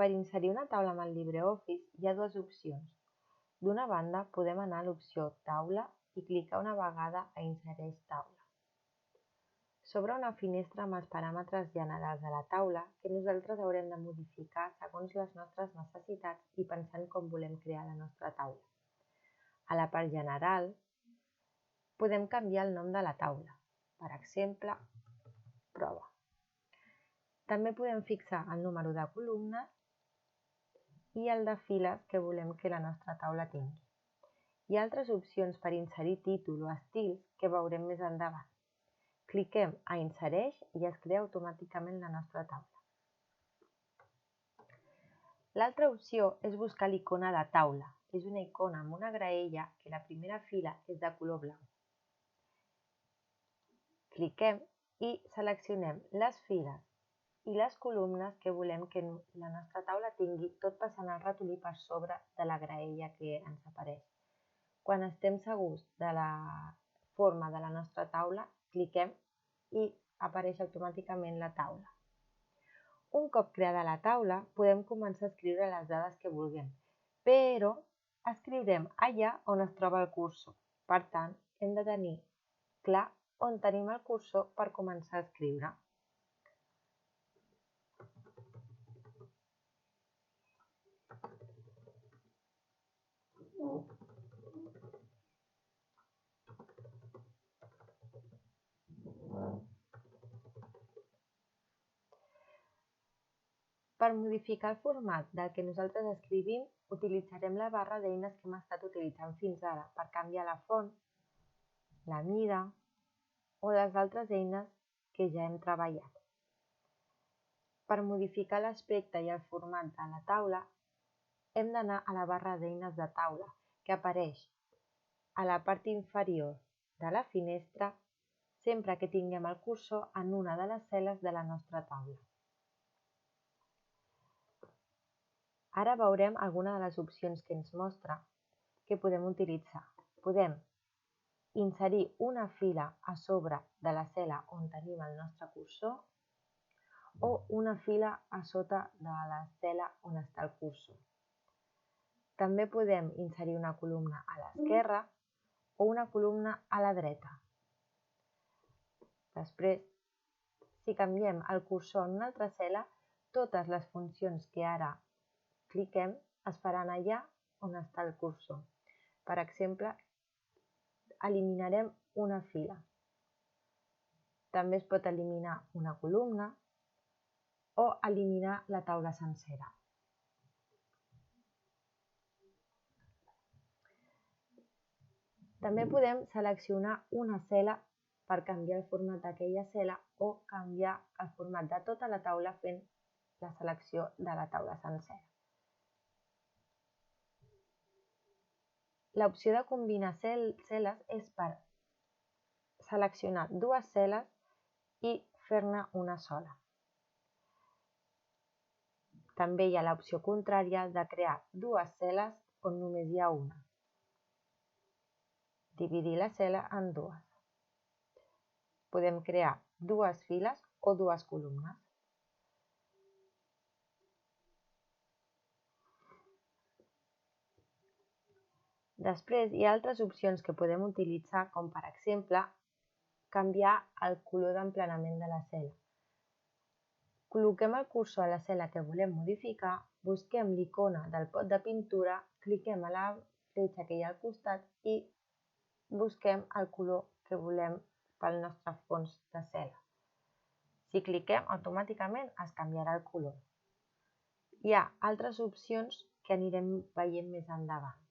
Per inserir una taula amb el LibreOffice hi ha dues opcions. D'una banda, podem anar a l'opció Taula i clicar una vegada a Insereix taula. S'obre una finestra amb els paràmetres generals de la taula que nosaltres haurem de modificar segons les nostres necessitats i pensant com volem crear la nostra taula. A la part general, podem canviar el nom de la taula, per exemple, prova. També podem fixar el número de columnes i el de files que volem que la nostra taula tingui. Hi ha altres opcions per inserir títol o estils que veurem més endavant. Cliquem a Insereix i es crea automàticament la nostra taula. L'altra opció és buscar l'icona de taula. És una icona amb una graella que la primera fila és de color blau. Cliquem i seleccionem les files i les columnes que volem que la nostra taula tingui, tot passant el ratolí per sobre de la graella que ens apareix. Quan estem segurs de la forma de la nostra taula, cliquem i apareix automàticament la taula. Un cop creada la taula, podem començar a escriure les dades que vulguem, però escriurem allà on es troba el cursor. Per tant, hem de tenir clar on tenim el cursor per començar a escriure. Per modificar el format del que nosaltres escrivim, utilitzarem la barra d'eines que hem estat utilitzant fins ara per canviar la font, la mida o les altres eines que ja hem treballat. Per modificar l'aspecte i el format de la taula, hem d'anar a la barra d'eines de taula, que apareix a la part inferior de la finestra sempre que tinguem el cursor en una de les cel·les de la nostra taula. Ara veurem alguna de les opcions que ens mostra que podem utilitzar. Podem inserir una fila a sobre de la cel·la on tenim el nostre cursor o una fila a sota de la cel·la on està el cursor. També podem inserir una columna a l'esquerra o una columna a la dreta. Després, si canviem el cursor en una altra cel·la, totes les funcions que ara cliquem es faran allà on està el cursor. Per exemple, eliminarem una fila. També es pot eliminar una columna o eliminar la taula sencera. També podem seleccionar una cel·la per canviar el format d'aquella cel·la o canviar el format de tota la taula fent la selecció de la taula sencera. L'opció de combinar cel·les és per seleccionar dues cel·les i fer-ne una sola. També hi ha l'opció contrària de crear dues cel·les on només hi ha una. Dividir la cel·la en dues. Podem crear dues files o dues columnes. Després hi ha altres opcions que podem utilitzar, com per exemple canviar el color d'emplenament de la cel·la. Col·loquem el cursor a la cel·la que volem modificar, busquem l'icona del pot de pintura, cliquem a la fletxa que hi ha al costat i busquem el color que volem pel nostre fons de cel·la. Si cliquem, automàticament es canviarà el color. Hi ha altres opcions que anirem veient més endavant.